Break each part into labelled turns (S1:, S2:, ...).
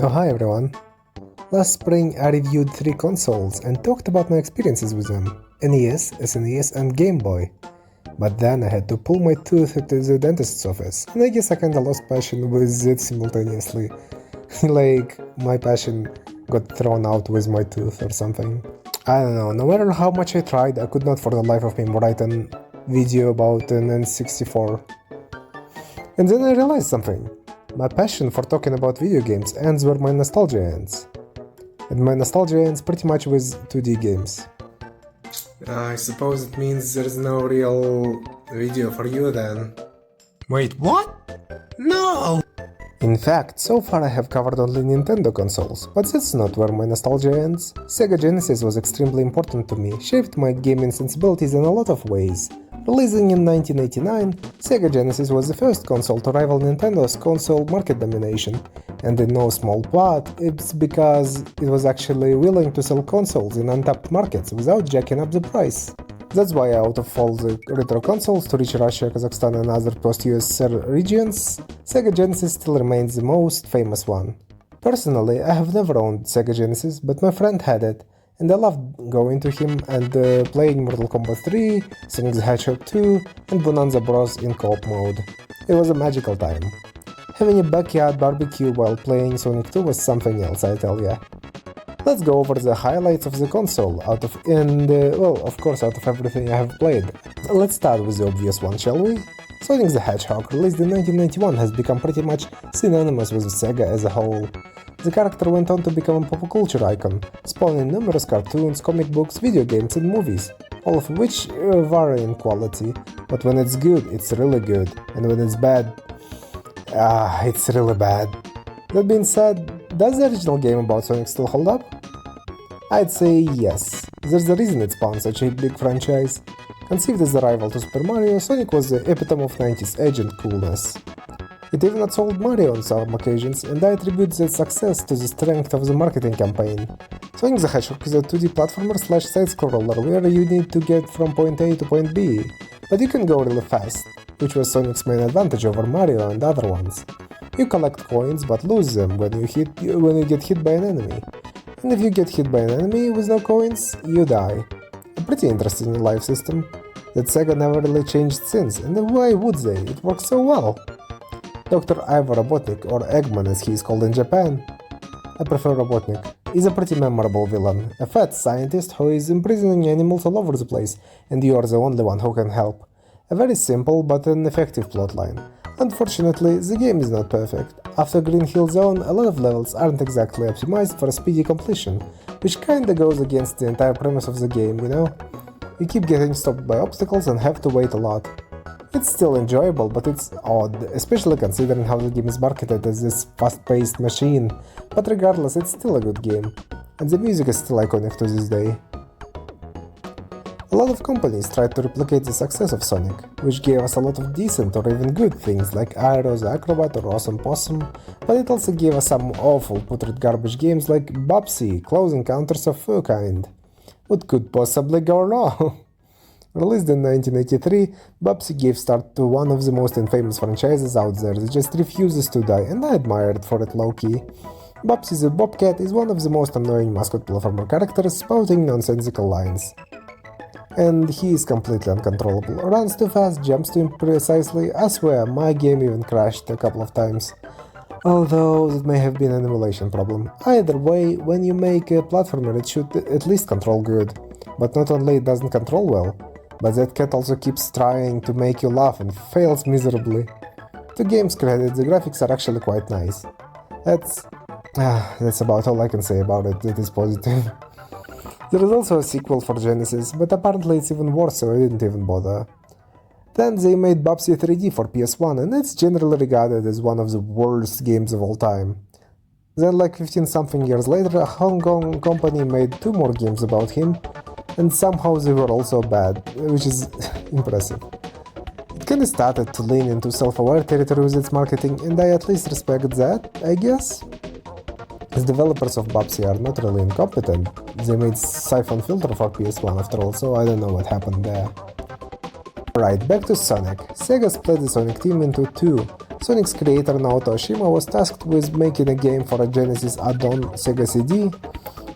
S1: Oh hi everyone. Last spring I reviewed 3 consoles and talked about my experiences with them, NES, SNES and Game Boy. But then I had to pull my tooth to the dentist's office, and I guess I kinda lost passion with it simultaneously. Like, my passion got thrown out with my tooth or something. I don't know, no matter how much I tried, I could not for the life of me write a video about an N64. And then I realized something. My passion for talking about video games ends where my nostalgia ends. And my nostalgia ends pretty much with 2D games. I suppose it means there's no real video for you then.
S2: Wait, what? No!
S1: In fact, so far I have covered only Nintendo consoles, but that's not where my nostalgia ends. Sega Genesis was extremely important to me, shaped my gaming sensibilities in a lot of ways. Releasing in 1989, Sega Genesis was the first console to rival Nintendo's console market domination, and in no small part, it's because it was actually willing to sell consoles in untapped markets without jacking up the price. That's why out of all the retro consoles to reach Russia, Kazakhstan and other post-USSR regions, Sega Genesis still remains the most famous one. Personally, I have never owned Sega Genesis, but my friend had it, and I loved going to him and playing Mortal Kombat 3, Sonic the Hedgehog 2, and Bananza Bros in co-op mode. It was a magical time. Having a backyard barbecue while playing Sonic 2 was something else, I tell ya. Let's go over the highlights of the console, out of everything I have played. Let's start with the obvious one, shall we? Sonic the Hedgehog, released in 1991, has become pretty much synonymous with Sega as a whole. The character went on to become a pop culture icon, spawning numerous cartoons, comic books, video games and movies, all of which vary in quality, but when it's good, it's really good, and when it's bad, it's really bad. That being said, does the original game about Sonic still hold up? I'd say yes. There's a reason it spawned such a big franchise. Conceived as a rival to Super Mario, Sonic was the epitome of 90s edge and coolness. It even outsold Mario on some occasions, and I attribute that success to the strength of the marketing campaign. Sonic the Hedgehog is a 2D platformer / side-scroller where you need to get from point A to point B, but you can go really fast, which was Sonic's main advantage over Mario and other ones. You collect coins but lose them when you get hit by an enemy. And if you get hit by an enemy with no coins, you die. A pretty interesting life system that Sega never really changed since, and why would they? It works so well. Dr. Ivor Robotnik, or Eggman as he is called in Japan, I prefer Robotnik, is a pretty memorable villain, a fat scientist who is imprisoning animals all over the place, and you are the only one who can help. A very simple but an effective plotline. Unfortunately, the game is not perfect. After Green Hill Zone, a lot of levels aren't exactly optimized for speedy completion, which kinda goes against the entire premise of the game, you know? You keep getting stopped by obstacles and have to wait a lot. It's still enjoyable, but it's odd, especially considering how the game is marketed as this fast-paced machine, but regardless, it's still a good game, and the music is still iconic to this day. A lot of companies tried to replicate the success of Sonic, which gave us a lot of decent or even good things like Aero the Acrobat or Awesome Possum, but it also gave us some awful putrid garbage games like Bubsy, Close Encounters of Furkind. What could possibly go wrong? Released in 1983, Bubsy gave start to one of the most infamous franchises out there that just refuses to die, and I admire it for it low-key. Bubsy the Bobcat is one of the most annoying mascot platformer characters, spouting nonsensical lines. And he is completely uncontrollable, runs too fast, jumps too imprecisely. I swear, my game even crashed a couple of times. Although that may have been an emulation problem. Either way, when you make a platformer it should at least control good. But not only it doesn't control well, but that cat also keeps trying to make you laugh and fails miserably. To game's credit, the graphics are actually quite nice. That's about all I can say about it that is positive. There is also a sequel for Genesis, but apparently it's even worse, so I didn't even bother. Then they made Bubsy 3D for PS1, and it's generally regarded as one of the worst games of all time. Then like 15-something years later, a Hong Kong company made 2 more games about him, and somehow they were also bad, which is impressive. It kinda started to lean into self-aware territory with its marketing, and I at least respect that, I guess. The developers of Bubsy are not really incompetent. They made Siphon Filter for PS1 after all, so I don't know what happened there. Right, back to Sonic. Sega split the Sonic team into 2, Sonic's creator Naoto Oshima was tasked with making a game for a Genesis add-on Sega CD,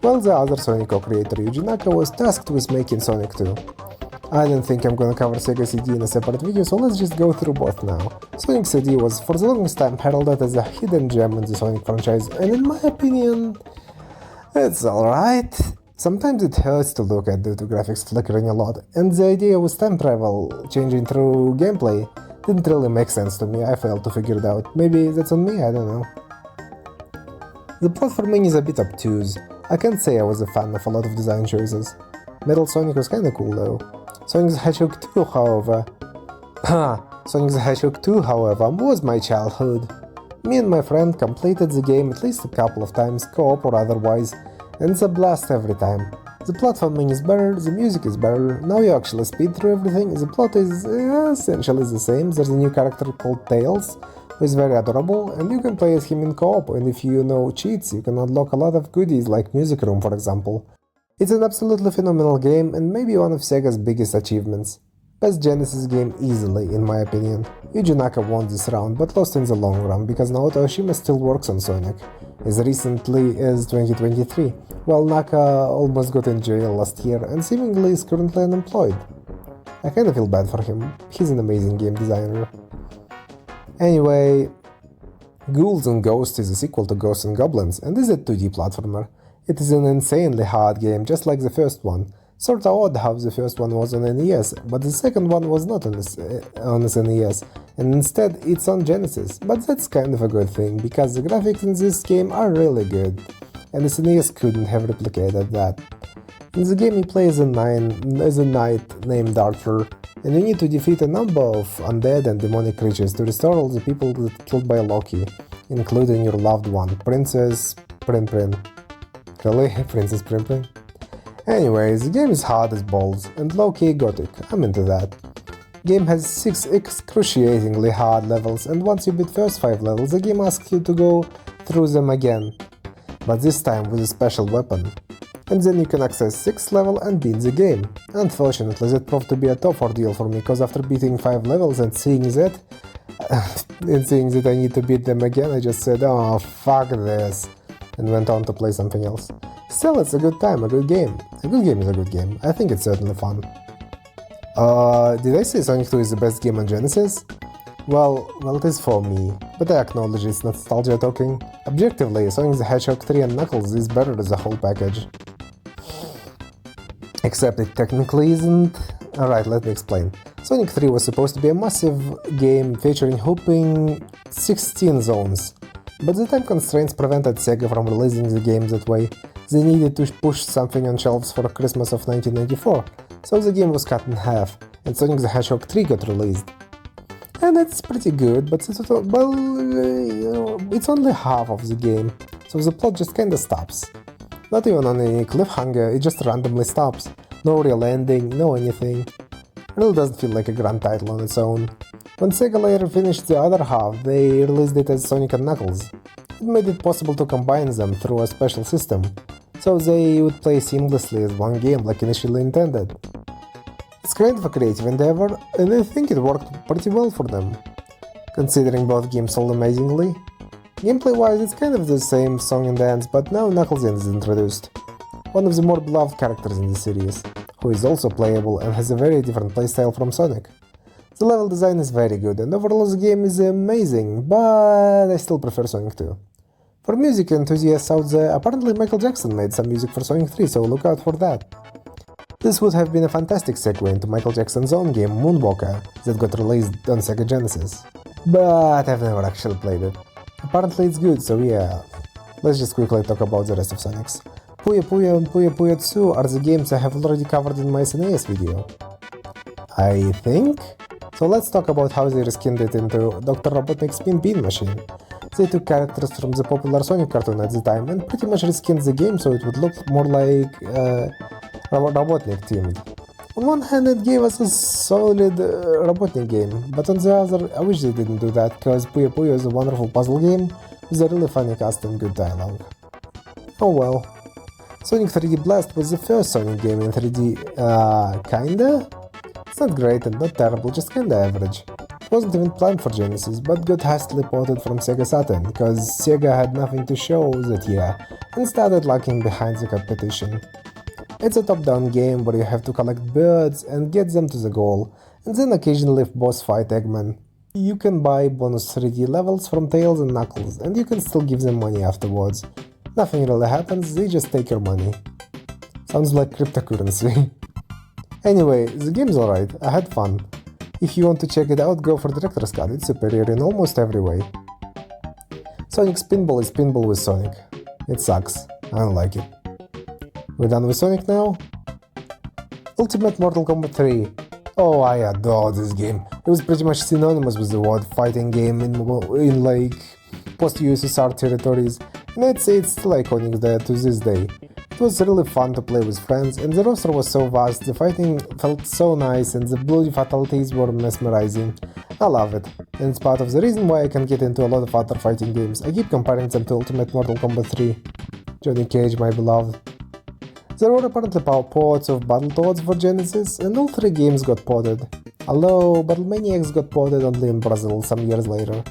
S1: while the other Sonic co-creator Yuji Naka was tasked with making Sonic 2. I don't think I'm gonna cover Sega CD in a separate video, so let's just go through both now. Sonic CD was for the longest time heralded as a hidden gem in the Sonic franchise, and in my opinion, it's alright. Sometimes it hurts to look at due to graphics flickering a lot, and the idea with time travel changing through gameplay didn't really make sense to me. I failed to figure it out. Maybe that's on me, I don't know. The platforming is a bit obtuse. I can't say I was a fan of a lot of design choices. Metal Sonic was kinda cool though. Sonic the Hedgehog 2, however... Sonic the Hedgehog 2, however, was my childhood. Me and my friend completed the game at least a couple of times, co-op or otherwise, and it's a blast every time. The platforming is better, the music is better, now you actually speed through everything, the plot is essentially the same. There's a new character called Tails, who is very adorable, and you can play as him in co-op, and if you know cheats, you can unlock a lot of goodies like Music Room, for example. It's an absolutely phenomenal game, and maybe one of Sega's biggest achievements. Best Genesis game easily, in my opinion. Yuji Naka won this round, but lost in the long run, because Naoto Oshima still works on Sonic, as recently as 2023, while Naka almost got in jail last year and seemingly is currently unemployed. I kinda feel bad for him, he's an amazing game designer. Anyway, Ghouls and Ghosts is a sequel to Ghosts and Goblins, and is a 2D platformer. It is an insanely hard game, just like the first one. Sorta odd how the first one was on NES, but the second one was not on SNES, and instead it's on Genesis, but that's kind of a good thing, because the graphics in this game are really good, and the SNES couldn't have replicated that. In the game you play as a knight named Arthur, and you need to defeat a number of undead and demonic creatures to restore all the people killed by Loki, including your loved one, Princess Prin. Really? Princess Prin? Anyways, the game is hard as balls, and low-key gothic, I'm into that. Game has 6 excruciatingly hard levels, and once you beat first 5 levels, the game asks you to go through them again, but this time with a special weapon. And then you can access 6th level and beat the game. Unfortunately, that proved to be a tough ordeal for me, cause after beating 5 levels and seeing that I need to beat them again, I just said, oh fuck this, and went on to play something else. Still, it's a good time, a good game. A good game is a good game. I think it's certainly fun. Did I say Sonic 2 is the best game on Genesis? Well, it is for me, but I acknowledge it's nostalgia talking. Objectively, Sonic the Hedgehog 3 and Knuckles is better as a whole package. Except it technically isn't. Alright, let me explain. Sonic 3 was supposed to be a massive game featuring whopping 16 zones. But the time constraints prevented Sega from releasing the game that way. They needed to push something on shelves for Christmas of 1994, so the game was cut in half, and Sonic the Hedgehog 3 got released. And it's pretty good, but it's only half of the game, so the plot just kinda stops. Not even on any cliffhanger, it just randomly stops. No real ending, no anything. It really doesn't feel like a grand title on its own. When Sega later finished the other half, they released it as Sonic and Knuckles. It made it possible to combine them through a special system, so they would play seamlessly as one game like initially intended. It's kind of a creative endeavor, and I think it worked pretty well for them, considering both games sold amazingly. Gameplay-wise, it's kind of the same song and dance, but now Knuckles is introduced, one of the more beloved characters in the series, who is also playable and has a very different playstyle from Sonic. The level design is very good, and overall the game is amazing, but I still prefer Sonic 2. For music enthusiasts out there, apparently Michael Jackson made some music for Sonic 3, so look out for that. This would have been a fantastic segue into Michael Jackson's own game, Moonwalker, that got released on Sega Genesis. But I've never actually played it. Apparently it's good, so yeah. Let's just quickly talk about the rest of Sonics. Puyo Puyo and Puyo Puyo 2 are the games I have already covered in my SNES video, I think? So let's talk about how they reskinned it into Dr. Robotnik's Spin Bean Machine. They took characters from the popular Sonic cartoon at the time and pretty much reskinned the game so it would look more like Robotnic Team. On one hand it gave us a solid Robotnik game, but on the other I wish they didn't do that, cause Puyo Puyo is a wonderful puzzle game with a really funny cast and good dialogue. Oh well. Sonic 3D Blast was the first Sonic game in 3D, kinda? It's not great and not terrible, just kinda average. It wasn't even planned for Genesis, but got hastily ported from Sega Saturn, because Sega had nothing to show that year, and started lagging behind the competition. It's a top-down game where you have to collect birds and get them to the goal, and then occasionally boss fight Eggman. You can buy bonus 3D levels from Tails and Knuckles, and you can still give them money afterwards. Nothing really happens, they just take your money. Sounds like cryptocurrency. Anyway, the game's alright, I had fun. If you want to check it out, go for Director's Cut, it's superior in almost every way. Sonic's Pinball is pinball with Sonic. It sucks, I don't like it. We're done with Sonic now? Ultimate Mortal Kombat 3. Oh, I adore this game. It was pretty much synonymous with the word fighting game in like post-USSR territories, and I'd say it's still iconic there to this day. It was really fun to play with friends, and the roster was so vast, the fighting felt so nice, and the bloody fatalities were mesmerizing. I love it, and it's part of the reason why I can get into a lot of other fighting games. I keep comparing them to Ultimate Mortal Kombat 3. Johnny Cage, my beloved. There were apparently ports of Battletoads for Genesis, and all 3 games got ported. Although Battlemaniacs got ported only in Brazil some years later.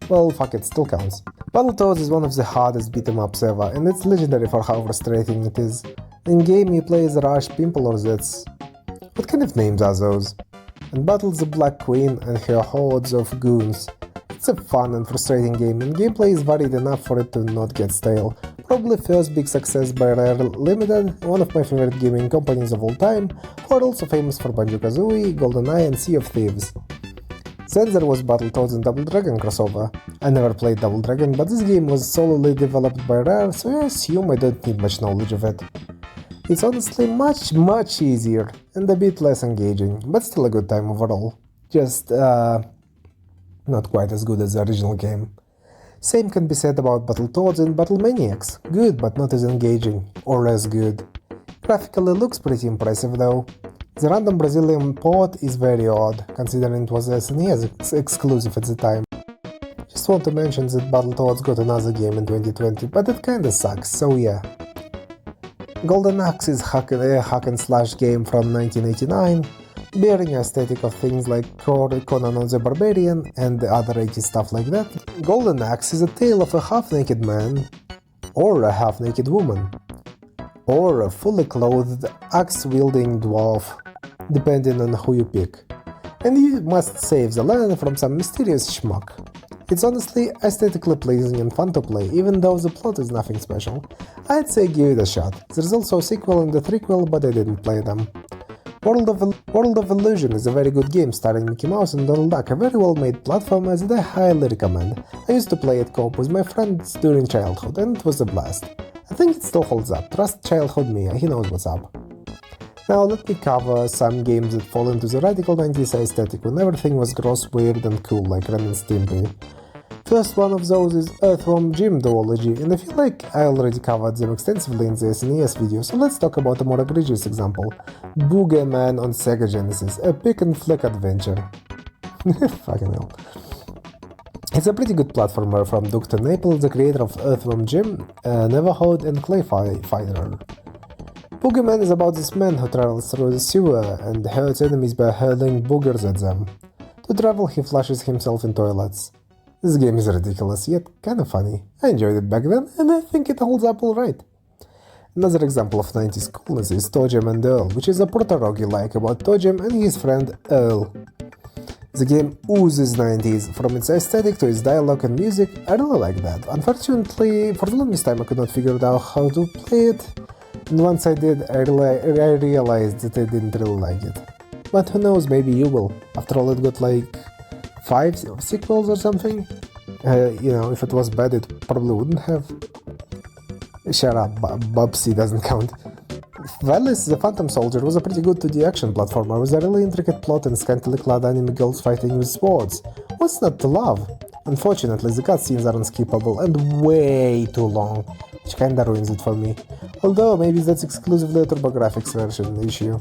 S1: Well, fuck it, still counts. Battletoads is one of the hardest beat-em-ups ever, and it's legendary for how frustrating it is. In-game you play as Rush, Pimple or Zets. What kind of names are those? And battles the Black Queen and her hordes of goons. It's a fun and frustrating game, and gameplay is varied enough for it to not get stale. Probably first big success by Rare Limited, one of my favorite gaming companies of all time, who are also famous for Banjo-Kazooie, GoldenEye and Sea of Thieves. Then there was Battletoads and Double Dragon crossover. I never played Double Dragon, but this game was solely developed by Rare, so I assume I don't need much knowledge of it. It's honestly much easier, and a bit less engaging, but still a good time overall. Just, not quite as good as the original game. Same can be said about Battletoads and Battlemaniacs. Good, but not as engaging, or as good. Graphically looks pretty impressive though. The random Brazilian port is very odd, considering it was SNES exclusive at the time. Just want to mention that Battletoads got another game in 2020, but it kinda sucks, so yeah. Golden Axe is a hack and slash game from 1989, bearing the aesthetic of things like Conan the Barbarian and the other 80s stuff like that. Golden Axe is a tale of a half-naked man, or a half-naked woman, or a fully clothed axe-wielding dwarf, depending on who you pick. And you must save the land from some mysterious schmuck. It's honestly aesthetically pleasing and fun to play, even though the plot is nothing special. I'd say give it a shot. There's also a sequel and a threequel, but I didn't play them. World of Illusion is a very good game starring Mickey Mouse and Donald Duck, a very well made platformer that I highly recommend. I used to play it co-op with my friends during childhood, and it was a blast. I think it still holds up. Trust childhood Mia, he knows what's up. Now let me cover some games that fall into the radical 90s aesthetic when everything was gross, weird and cool like Ren and Stimpy. First one of those is Earthworm Jim duology, and I feel like I already covered them extensively in the SNES video, so let's talk about a more egregious example. Booger Man on Sega Genesis, a pick and flick adventure. Fucking hell. It's a pretty good platformer from Dr. Naples, the creator of Earthworm Jim, Neverhood and Clay Fighter. Booger Man is about this man who travels through the sewer and hurts enemies by hurling boogers at them. To travel, he flushes himself in toilets. This game is ridiculous, yet kinda funny. I enjoyed it back then, and I think it holds up alright. Another example of 90s coolness is Tojam and Earl, which is a proto-roguelike about Tojam and his friend Earl. The game oozes 90s, from its aesthetic to its dialogue and music. I really like that. Unfortunately, for the longest time I could not figure out how to play it, and once I did, I realized that I didn't really like it. But who knows, maybe you will. After all, it got like 5 sequels or something. If it was bad, it probably wouldn't have. Shut up, Bubsy doesn't count. Valis the Phantom Soldier was a pretty good 2D action platformer with a really intricate plot and scantily clad anime girls fighting with swords. What's not to love? Unfortunately, the cutscenes are unskippable and way too long, which kinda ruins it for me. Although, maybe that's exclusively a TurboGrafx version issue.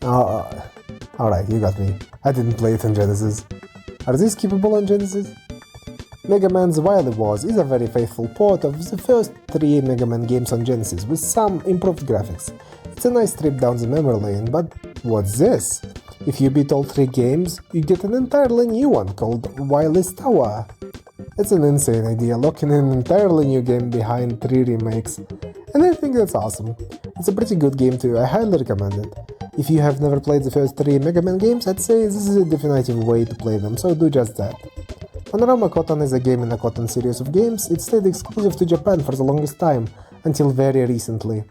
S1: Alright, you got me. I didn't play it on Genesis. Are these skippable on Genesis? Mega Man's Wily Wars is a very faithful port of the first 3 Mega Man games on Genesis with some improved graphics. It's a nice trip down the memory lane, but what's this? If you beat all 3 games, you get an entirely new one called Wily's Tower. It's an insane idea, locking an entirely new game behind 3 remakes, and I think that's awesome. It's a pretty good game too, I highly recommend it. If you have never played the first 3 Mega Man games, I'd say this is a definitive way to play them, so do just that. Onama Cotton is a game in a Cotton series of games. It stayed exclusive to Japan for the longest time, until very recently.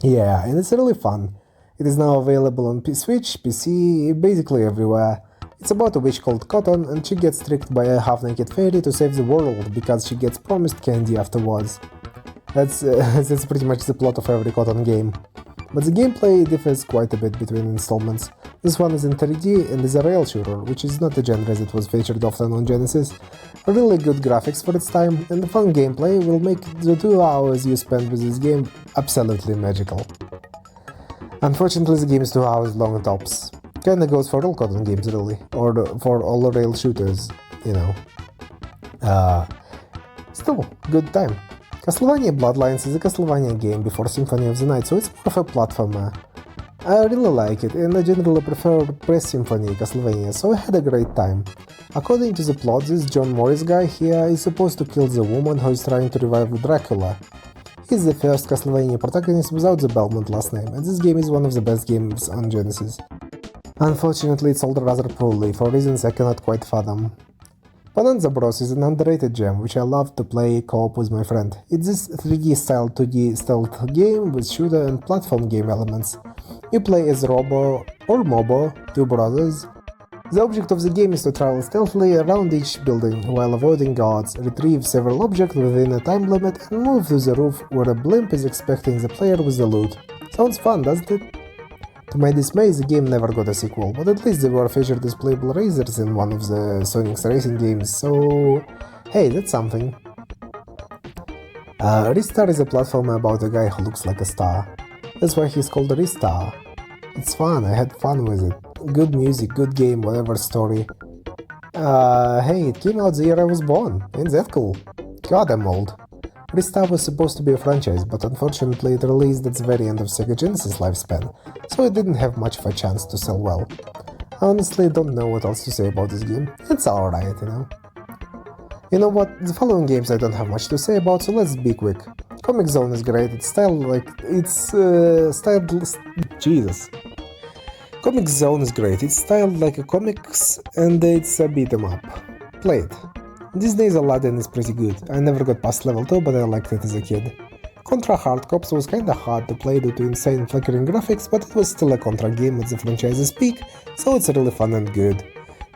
S1: Yeah, and it's really fun. It is now available on Switch, PC, basically everywhere. It's about a witch called Cotton, and she gets tricked by a half-naked fairy to save the world because she gets promised candy afterwards. That's pretty much the plot of every Cotton game. But the gameplay differs quite a bit between installments. This one is in 3D and is a rail shooter, which is not a genre that was featured often on Genesis. Really good graphics for its time, and the fun gameplay will make the 2 hours you spend with this game absolutely magical. Unfortunately, the game is 2 hours long tops. Kinda goes for all Cotton games really, or for all rail shooters, you know. Still, good time. Castlevania Bloodlines is a Castlevania game before Symphony of the Night, so it's more of a platformer. I really like it, and I generally prefer pre-Symphony Castlevania, so I had a great time. According to the plot, this John Morris guy here is supposed to kill the woman who is trying to revive Dracula. He's the first Castlevania protagonist without the Belmont last name, and this game is one of the best games on Genesis. Unfortunately, it's sold rather poorly, for reasons I cannot quite fathom. Bananza Bros is an underrated gem, which I love to play co-op with my friend. It's this 3D style 2D stealth game with shooter and platform game elements. You play as Robo or Mobo, 2 brothers. The object of the game is to travel stealthily around each building while avoiding guards, retrieve several objects within a time limit, and move to the roof where a blimp is expecting the player with the loot. Sounds fun, doesn't it? To my dismay, the game never got a sequel, but at least they were featured as playable racers in one of the Sonic's racing games, so hey, that's something. Ristar is a platformer about a guy who looks like a star. That's why he's called Ristar. It's fun, I had fun with it. Good music, good game, whatever story. Hey, it came out the year I was born, ain't that cool? God, I'm old. Ristar was supposed to be a franchise, but unfortunately it released at the very end of Sega Genesis lifespan, so it didn't have much of a chance to sell well. I honestly don't know what else to say about this game. It's alright, you know. You know what, the following games I don't have much to say about, so let's be quick. Comic Zone is great, it's styled like... Jesus. Comic Zone is great, it's styled like a comics and it's a beat 'em up. Play it. These days Aladdin is pretty good, I never got past level 2 but I liked it as a kid. Contra Hard Cops was kinda hard to play due to insane flickering graphics, but it was still a Contra game at the franchise's peak, so it's really fun and good.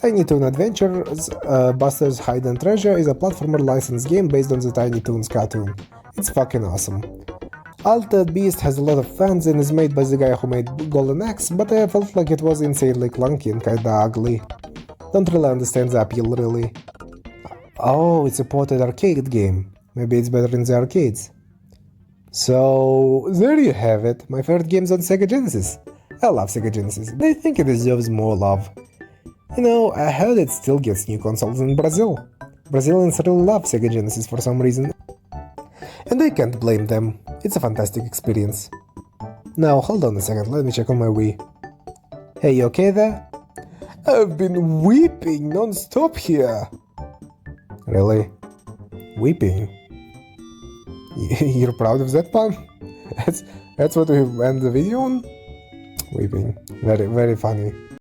S1: Tiny Toon Adventures, Buster's Hide and Treasure is a platformer licensed game based on the Tiny Toons cartoon. It's fucking awesome. Altered Beast has a lot of fans and is made by the guy who made Golden Axe, but I felt like it was insanely clunky and kinda ugly. Don't really understand the appeal really. Oh, it's a ported arcade game. Maybe it's better in the arcades. So, there you have it, my favorite games on Sega Genesis. I love Sega Genesis, and I think it deserves more love. You know, I heard it still gets new consoles in Brazil. Brazilians really love Sega Genesis for some reason. And I can't blame them, it's a fantastic experience. Now, hold on a second, let me check on my Wii. Hey, you okay there? I've been weeping non-stop here. Really? Weeping? You're proud of that pun? That's what we end the video on? Weeping. Very, very funny.